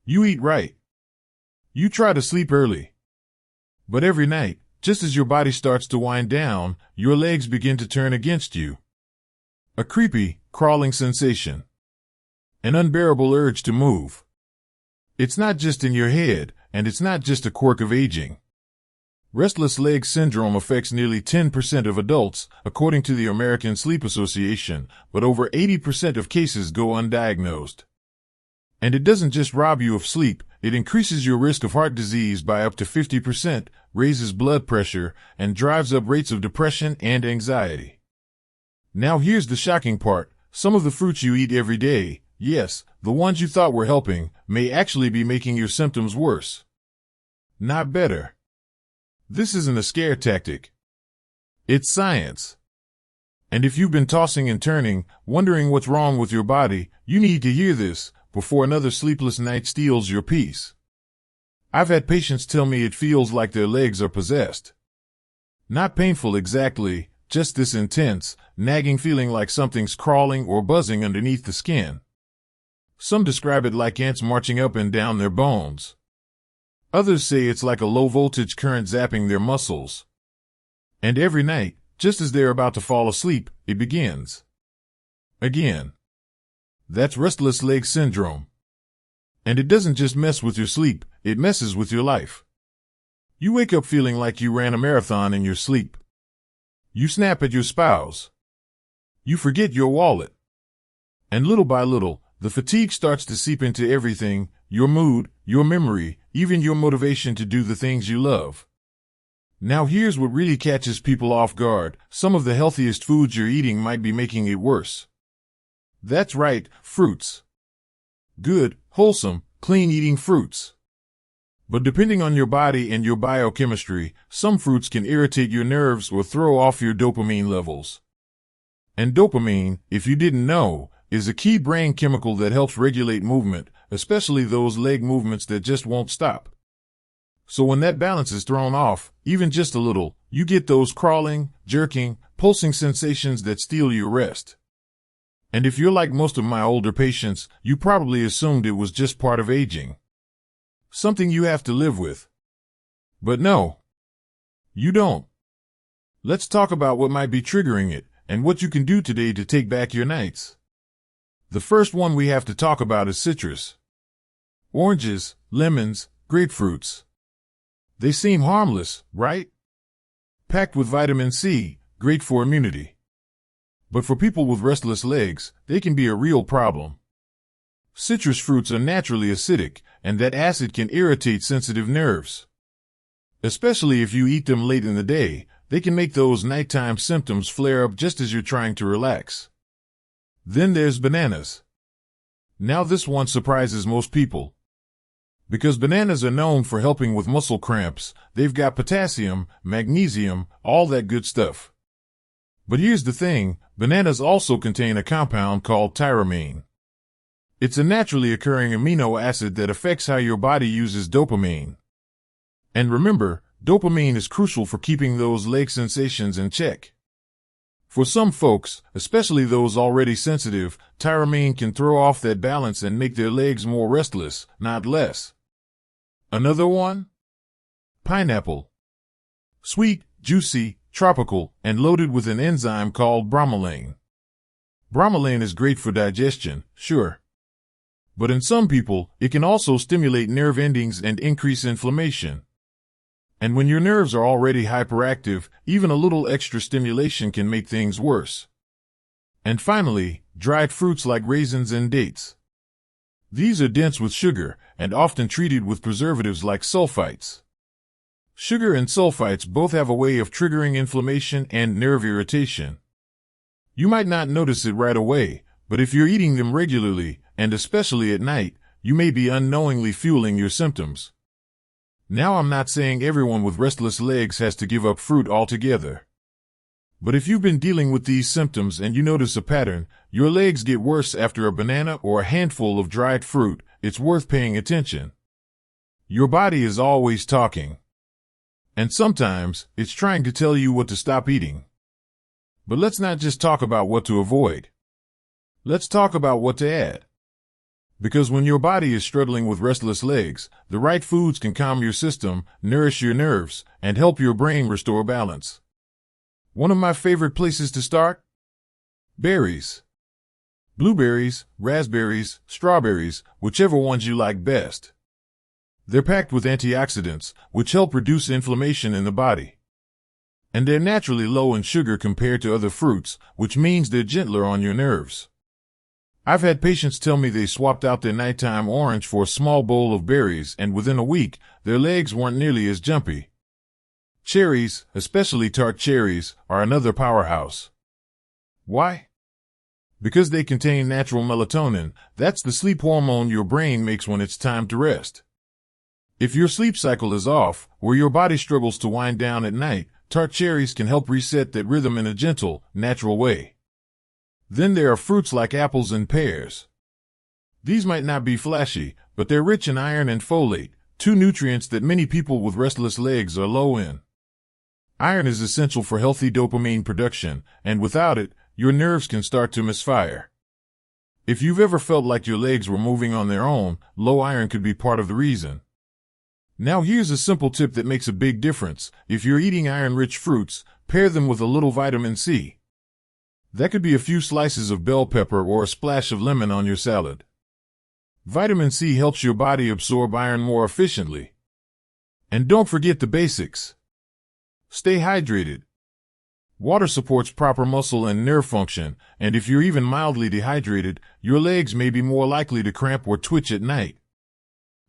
You eat right. You try to sleep early. But every night, just as your body starts to wind down, your legs begin to turn against you. A creepy, crawling sensation. An unbearable urge to move. It's not just in your head, and it's not just a quirk of aging. Restless Legs Syndrome affects nearly 10% of adults, according to the American Sleep Association, but over 80% of cases go undiagnosed. And it doesn't just rob you of sleep, it increases your risk of heart disease by up to 50%, raises blood pressure, and drives up rates of depression and anxiety. Now here's the shocking part. Some of the fruits you eat every day, yes, the ones you thought were helping, may actually be making your symptoms worse. Not better. This isn't a scare tactic. It's science. And if you've been tossing and turning, wondering what's wrong with your body, you need to hear this before another sleepless night steals your peace. I've had patients tell me it feels like their legs are possessed. Not painful exactly, just this intense, nagging feeling like something's crawling or buzzing underneath the skin. Some describe it like ants marching up and down their bones. Others say it's like a low-voltage current zapping their muscles. And every night, just as they're about to fall asleep, it begins. Again. That's restless leg syndrome. And it doesn't just mess with your sleep, it messes with your life. You wake up feeling like you ran a marathon in your sleep. You snap at your spouse. You forget your wallet. And little by little, the fatigue starts to seep into everything, your mood, your memory, even your motivation to do the things you love. Now here's what really catches people off guard. Some of the healthiest foods you're eating might be making it worse. That's right, fruits. Good, wholesome, clean-eating fruits. But depending on your body and your biochemistry, some fruits can irritate your nerves or throw off your dopamine levels. And dopamine, if you didn't know, is a key brain chemical that helps regulate movement, especially those leg movements that just won't stop. So when that balance is thrown off, even just a little, you get those crawling, jerking, pulsing sensations that steal your rest. And if you're like most of my older patients, you probably assumed it was just part of aging. Something you have to live with. But no. You don't. Let's talk about what might be triggering it, and what you can do today to take back your nights. The first one we have to talk about is citrus. Oranges, lemons, grapefruits. They seem harmless, right? Packed with vitamin C, great for immunity. But for people with restless legs, they can be a real problem. Citrus fruits are naturally acidic, and that acid can irritate sensitive nerves. Especially if you eat them late in the day, they can make those nighttime symptoms flare up just as you're trying to relax. Then there's bananas. Now this one surprises most people. Because bananas are known for helping with muscle cramps, they've got potassium, magnesium, all that good stuff. But here's the thing, bananas also contain a compound called tyramine. It's a naturally occurring amino acid that affects how your body uses dopamine. And remember, dopamine is crucial for keeping those leg sensations in check. For some folks, especially those already sensitive, tyramine can throw off that balance and make their legs more restless, not less. Another one? Pineapple. Sweet, juicy, tropical, and loaded with an enzyme called bromelain. Bromelain is great for digestion, sure. But in some people, it can also stimulate nerve endings and increase inflammation. And when your nerves are already hyperactive, even a little extra stimulation can make things worse. And finally, dried fruits like raisins and dates. These are dense with sugar and often treated with preservatives like sulfites. Sugar and sulfites both have a way of triggering inflammation and nerve irritation. You might not notice it right away, but if you're eating them regularly, and especially at night, you may be unknowingly fueling your symptoms. Now I'm not saying everyone with restless legs has to give up fruit altogether. But if you've been dealing with these symptoms and you notice a pattern, your legs get worse after a banana or a handful of dried fruit, it's worth paying attention. Your body is always talking. And sometimes, it's trying to tell you what to stop eating. But let's not just talk about what to avoid. Let's talk about what to add. Because when your body is struggling with restless legs, the right foods can calm your system, nourish your nerves, and help your brain restore balance. One of my favorite places to start? Berries. Blueberries, raspberries, strawberries, whichever ones you like best. They're packed with antioxidants, which help reduce inflammation in the body. And they're naturally low in sugar compared to other fruits, which means they're gentler on your nerves. I've had patients tell me they swapped out their nighttime orange for a small bowl of berries, and within a week, their legs weren't nearly as jumpy. Cherries, especially tart cherries, are another powerhouse. Why? Because they contain natural melatonin. That's the sleep hormone your brain makes when it's time to rest. If your sleep cycle is off, or your body struggles to wind down at night, tart cherries can help reset that rhythm in a gentle, natural way. Then there are fruits like apples and pears. These might not be flashy, but they're rich in iron and folate, two nutrients that many people with restless legs are low in. Iron is essential for healthy dopamine production, and without it, your nerves can start to misfire. If you've ever felt like your legs were moving on their own, low iron could be part of the reason. Now here's a simple tip that makes a big difference. If you're eating iron-rich fruits, pair them with a little vitamin C. That could be a few slices of bell pepper or a splash of lemon on your salad. Vitamin C helps your body absorb iron more efficiently. And don't forget the basics. Stay hydrated. Water supports proper muscle and nerve function, and if you're even mildly dehydrated, your legs may be more likely to cramp or twitch at night.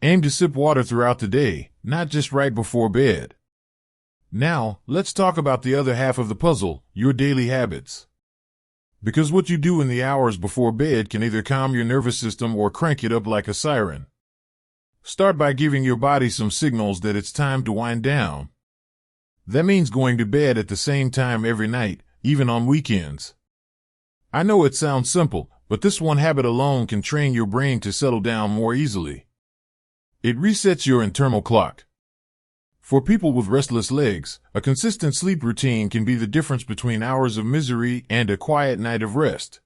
Aim to sip water throughout the day, not just right before bed. Now, let's talk about the other half of the puzzle, your daily habits. Because what you do in the hours before bed can either calm your nervous system or crank it up like a siren. Start by giving your body some signals that it's time to wind down. That means going to bed at the same time every night, even on weekends. I know it sounds simple, but this one habit alone can train your brain to settle down more easily. It resets your internal clock. For people with restless legs, a consistent sleep routine can be the difference between hours of misery and a quiet night of rest.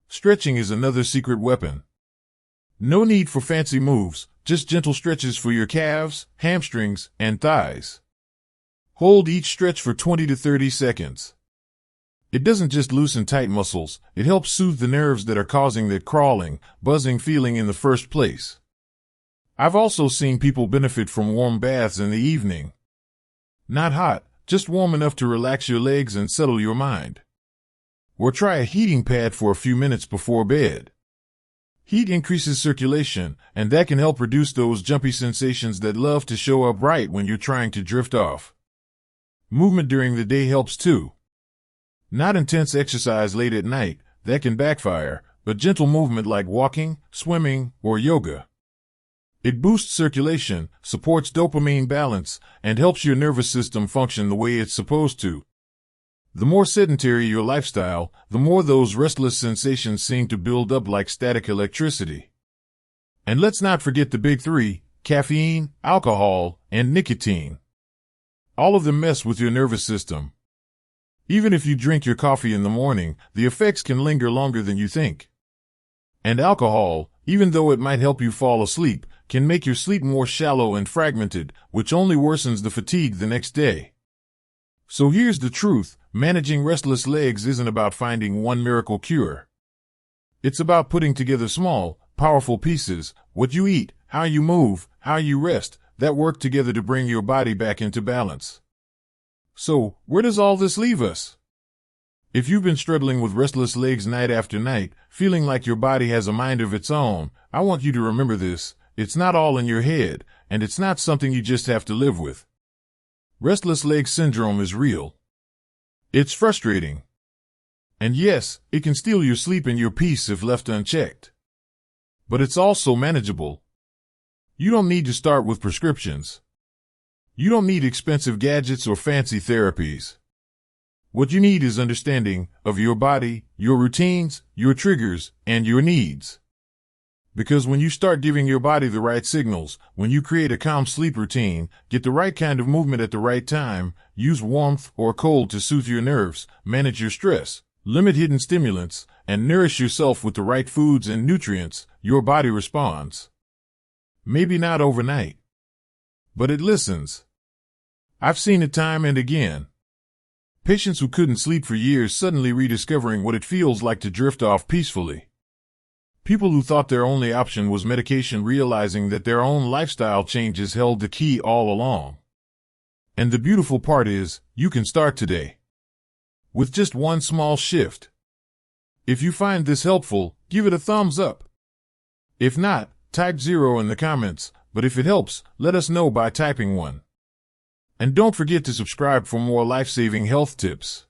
Stretching is another secret weapon. No need for fancy moves, just gentle stretches for your calves, hamstrings, and thighs. Hold each stretch for 20 to 30 seconds. It doesn't just loosen tight muscles, it helps soothe the nerves that are causing that crawling, buzzing feeling in the first place. I've also seen people benefit from warm baths in the evening. Not hot, just warm enough to relax your legs and settle your mind. Or try a heating pad for a few minutes before bed. Heat increases circulation, and that can help reduce those jumpy sensations that love to show up right when you're trying to drift off. Movement during the day helps too. Not intense exercise late at night, that can backfire, but gentle movement like walking, swimming, or yoga. It boosts circulation, supports dopamine balance, and helps your nervous system function the way it's supposed to. The more sedentary your lifestyle, the more those restless sensations seem to build up like static electricity. And let's not forget the big three: caffeine, alcohol, and nicotine. All of them mess with your nervous system. Even if you drink your coffee in the morning, the effects can linger longer than you think. And alcohol, even though it might help you fall asleep, can make your sleep more shallow and fragmented, which only worsens the fatigue the next day. So here's the truth: managing restless legs isn't about finding one miracle cure. It's about putting together small, powerful pieces: what you eat, how you move, how you rest, that work together to bring your body back into balance. So, where does all this leave us? If you've been struggling with restless legs night after night, feeling like your body has a mind of its own, I want you to remember this: it's not all in your head, and it's not something you just have to live with. Restless Legs Syndrome is real. It's frustrating. And yes, it can steal your sleep and your peace if left unchecked. But it's also manageable. You don't need to start with prescriptions. You don't need expensive gadgets or fancy therapies. What you need is understanding of your body, your routines, your triggers, and your needs. Because when you start giving your body the right signals, when you create a calm sleep routine, get the right kind of movement at the right time, use warmth or cold to soothe your nerves, manage your stress, limit hidden stimulants, and nourish yourself with the right foods and nutrients, your body responds. Maybe not overnight, but it listens. I've seen it time and again. Patients who couldn't sleep for years suddenly rediscovering what it feels like to drift off peacefully. People who thought their only option was medication realizing that their own lifestyle changes held the key all along. And the beautiful part is, you can start today. With just one small shift. If you find this helpful, give it a thumbs up. If not, type 0 in the comments, but if it helps, let us know by typing 1. And don't forget to subscribe for more life-saving health tips.